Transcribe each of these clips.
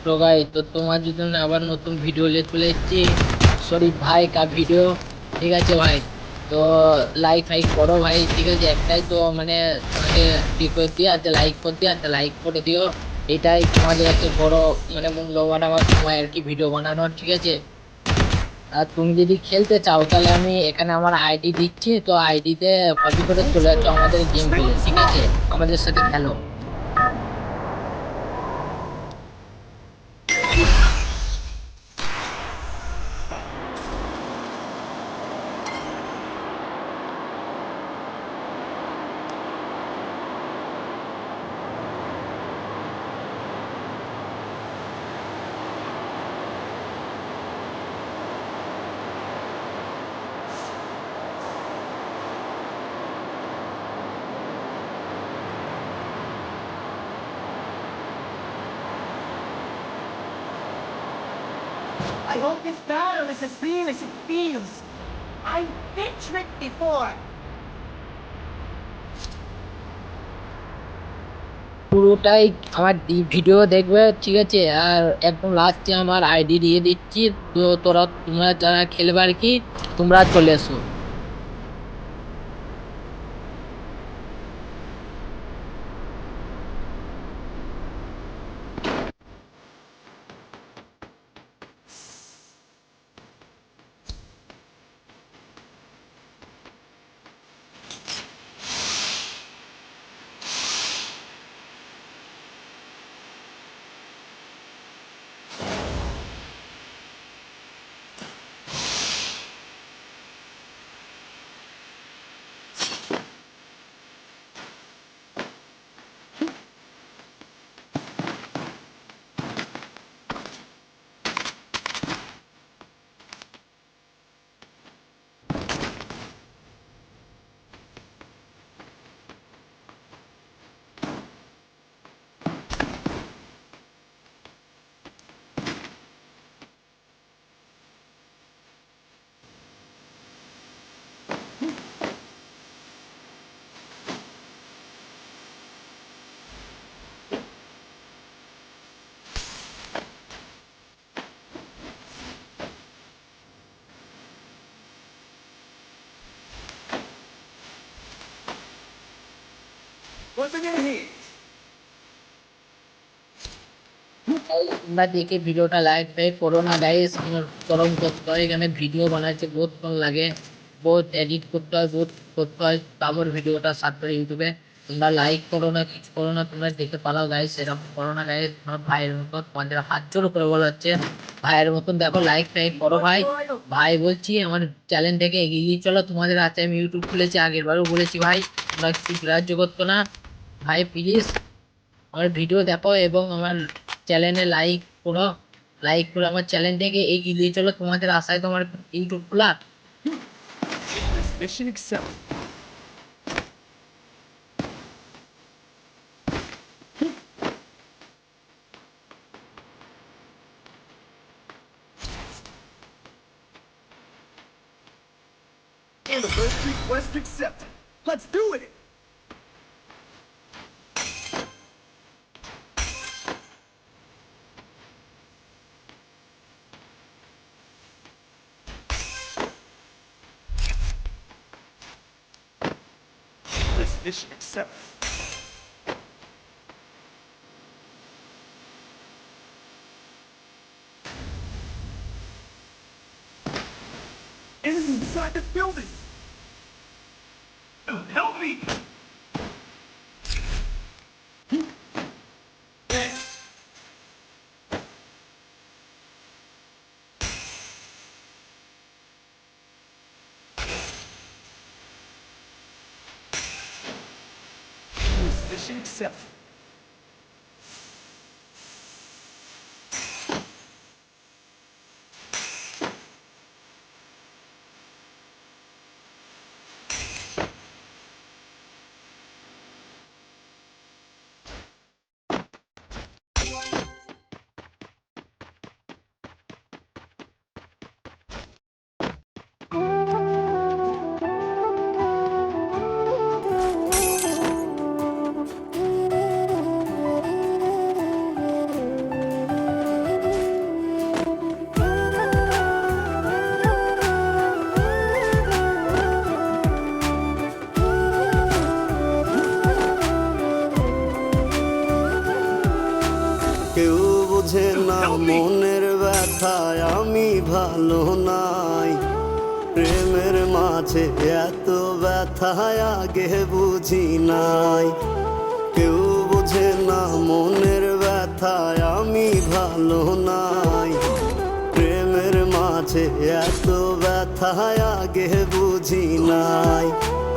तो गाइस तो তোমার জন্য আবার নতুন ভিডিও নিয়ে চলে এসেছি শরীফ ভাই কা ভিডিও। ঠিক আছে ভাই, তো লাইক ফাইক করো ভাই। ঠিক আছে, একটাই তো মানে তোমাকে রিকোয়েস্ট দিয়ে আছে, লাইক করে দিয়ে আছে, লাইক করে দিও। এটাই তোমাদের একটা বড় মানে মূল্যবান আমার সময় আর কি ভিডিও বানানোর। ঠিক আছে, আর তুমি যদি খেলতে চাও তাহলে আমি এখানে আমার আইডি দিচ্ছি, তো আইডিতে কপি করে চলে যাচ্ছ আমাদের গেম খেলে। ঠিক আছে, আমাদের সাথে খেলো। I hope this battle is as real as it feels. I've been tricked before. পুরোটাই আমার ভিডিও দেখবে। ঠিক আছে, আর একদম লাস্টে আমার আইডি দিয়ে দিচ্ছি। তো তোমরা যারা খেলবে আর কি, তোমরা চলে এসো। What's in here? তোমরা দেখে ভিডিওটা লাইক ফাইক করো না গাইস। আমার চরম কষ্ট হয়, এখানে ভিডিও বানাইতে বহুত ফোন লাগে, বহুত এডিট করতে হয়, বহুত করতে হয়, তারপর ভিডিওটা ছাড়তে হয় ইউটিউবে। তোমরা লাইক করো না, কিছু করো না, তোমরা দেখতে পারো গাইস, এরকম করো না গাইস। তোমার ভাইয়ের মতন তোমাদের হাত জোর করে বলা হচ্ছে, ভাইয়ের মতন দেখো, লাইক ফাইক করো ভাই। ভাই বলছি আমার চ্যানেলটাকে এগিয়ে দিয়ে চলো। তোমাদের হাতে আমি ইউটিউব খুলেছি, আগের বারও বলেছি ভাই, তোমরা কিছু গ্রাহ্য করতো না। ভাই প্লিজ আমার ভিডিও দেখো এবং আমার চ্যানেলে লাইক করো। লাইক করে আমার চ্যানেলটাকে এগিয়ে দিয়ে চলো, তোমাদের আশায় তোমার ইউটিউব খোলা। Mission accepted. And the first request accepted. Let's do it! This mission accepted. Enemies inside the building! Help me! Mission accepted. কেউ বোঝে না মনের ব্যথায় আমি ভালো নাই। প্রেমের মাঝে এত ব্যথায় আগে বুঝি নাই। কেউ বোঝে না মনের ব্যথায় আমি ভালো নাই। প্রেমের মাঝে এত ব্যথায় আগে বুঝি নাই।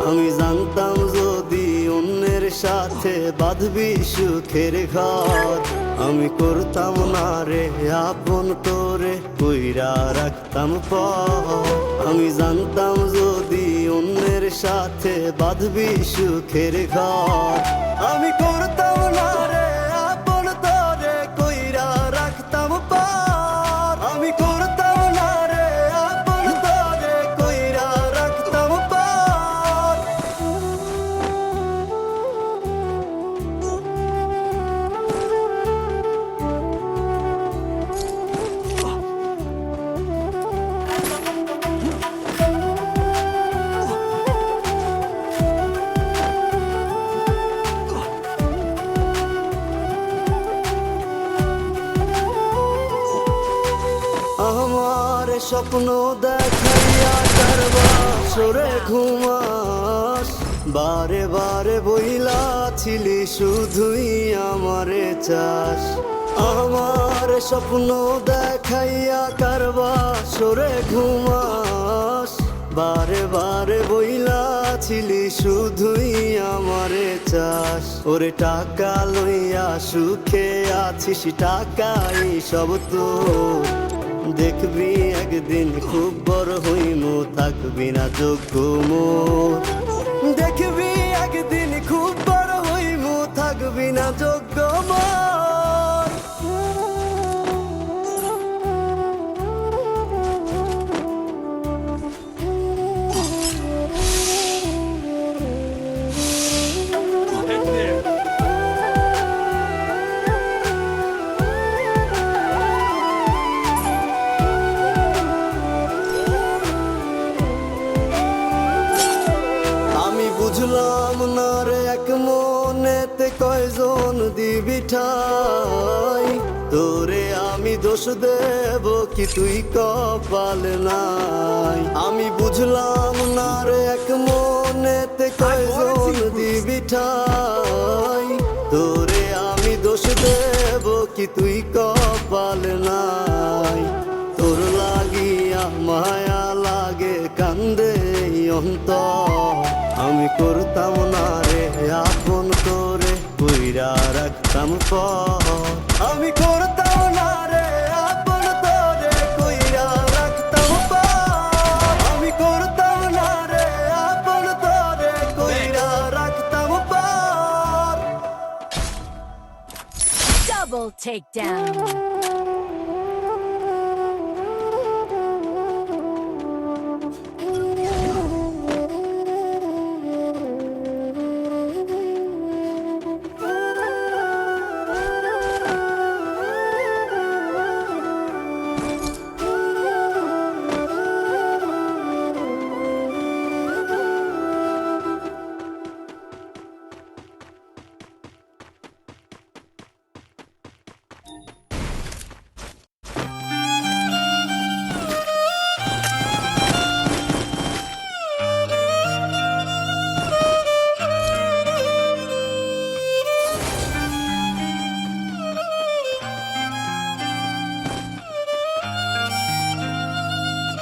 আমি জানতাম যদি অন্যের সাথে বাঁধবি সুখের ঘর, আমি করতাম না রে আপন তোরে কইরা রাখতাম পর। আমি জানতাম যদি অন্যের সাথে বাঁধবি সুখের ঘর, আমি করতাম না রে আপন তোরে কইরা রাখতাম পর। আমি করতাম না রে আপন তোরে কইরা রাখতাম পর। আমার স্বপ্ন দেখাইয়া কারবা সরে ঘুমাস, বারে বারে বইলা ছিলি শুধুই আমারে চাস। আমার স্বপ্ন দেখাইয়া কারবা সরে ঘুমাস, বারে বারে বইলা ছিলি শুধুই আমারে চাস। ওরে টাকা লইয়া সুখে আছিস, টাকাই সব তোর। দেখবি একদিন খুব বড় হইমু, থাকবি না যোগ্য মোর। দেখবি একদিন খুব বড় হইমু, থাকবি না যোগ্য মোর। আমি বুঝলাম না রে এক মনেতে কয়জন দিবি ঠাই। তোরে আমি দোষ দেব কি তুই কপাল নাই। আমি বুঝলাম না রে এক মনেতে কয়জন দিবি ঠাই। তোরে আমি দোষ দেব কি তুই কপাল নাই। তোর লাগিয়া মায়া লাগে কান্দে অন্তর, আমি করতাম না রে আপন তোরে কইরা রাখতাম পর। আমি করতাম না রে আপন তোরে কইরা রাখতাম পর। আমি করতাম না রে আপন তোরে কইরা রাখতাম পর। Double takedown.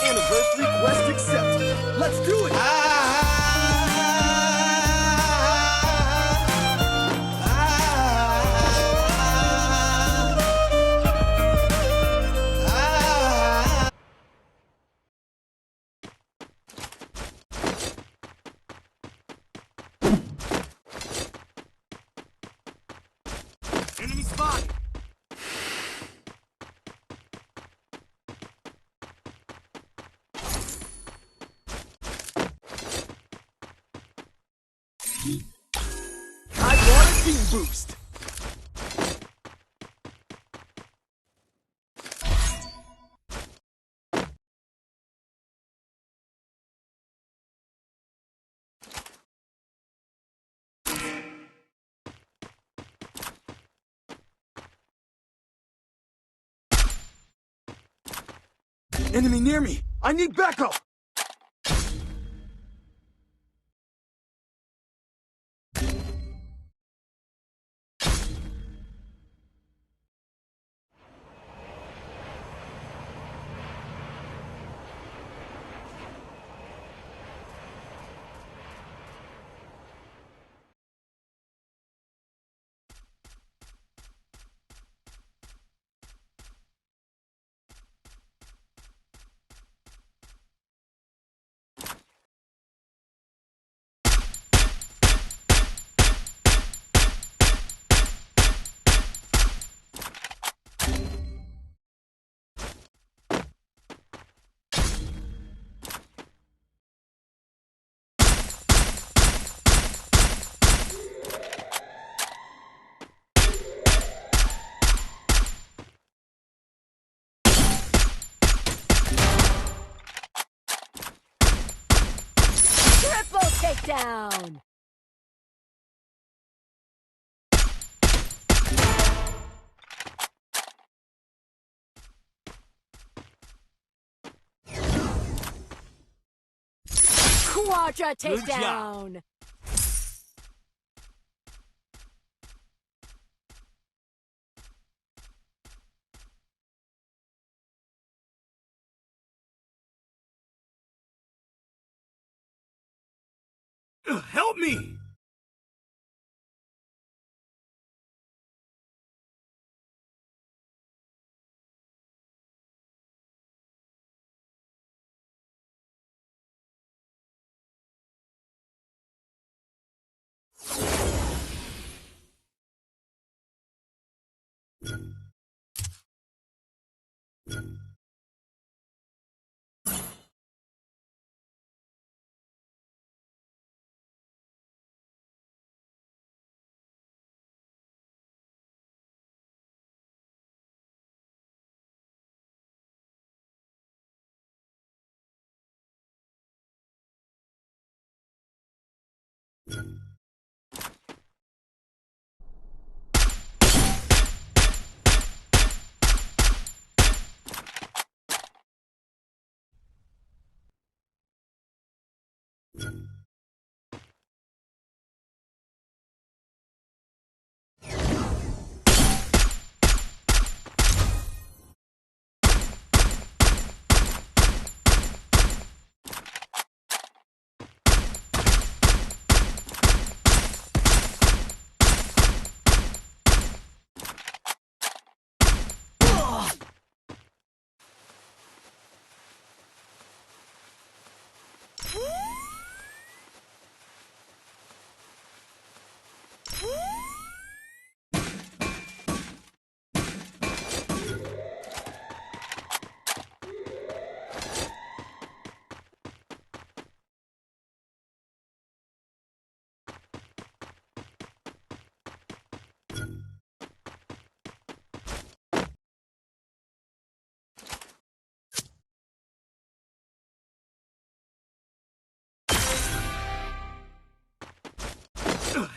Anniversary quest accepted. Let's do it. Enemy spotted. I want a team boost. Enemy near me. I need backup. Triple takedown. Quadra Good job. takedown. Help me.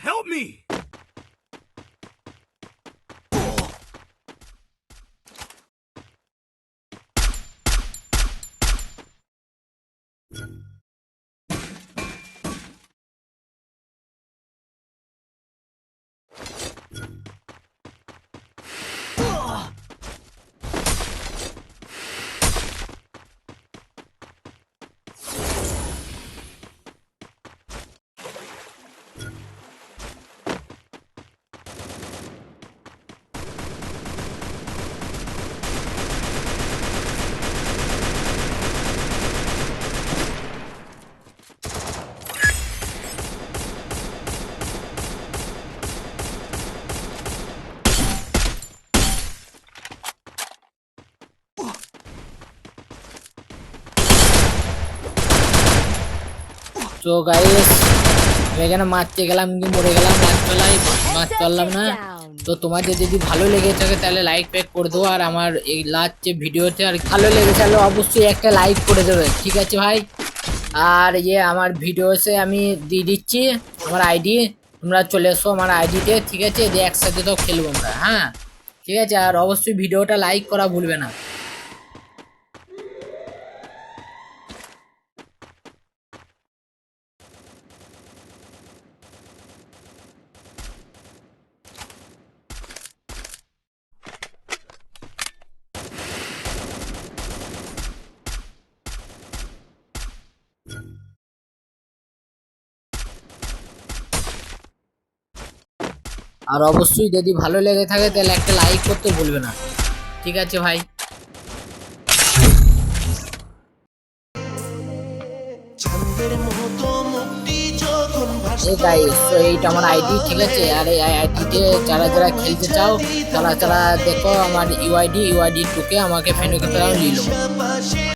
Help me. তো guys এখানে মারতে গেলাম কিন্তু মরে গেলাম, মারতে পারলাম না। তো তোমাদের যদি ভালো লেগে থাকে তাহলে লাইক প্যাক করে দেবো, আর আমার এই লাস্ট যে ভিডিওতে আর ভালো লেগে তাহলে অবশ্যই একটা লাইক করে দেবে, ঠিক আছে ভাই। আর আমার ভিডিওসে আমি দিয়ে দিচ্ছি আমার আইডি, তোমরা চলে এসো আমার আইডিতে, ঠিক আছে, যে একসাথে তো খেলবো আমরা, হ্যাঁ ঠিক আছে। আর অবশ্যই ভিডিওটা লাইক করা ভুলবে না। আর অবশ্যই যদি ভালো লেগে থাকে তাহলে একটা লাইক করতে ভুলবে না। ঠিক আছে ভাই। এই গাইস, তো এইটা আমার আইডি, ঠিক আছে? আর এই আইডিতে যারা যারা খেলতে চাও তারা দেখো আমার ইউআইডি 2কে আমাকে ফ্রেন্ড করতে নিলো।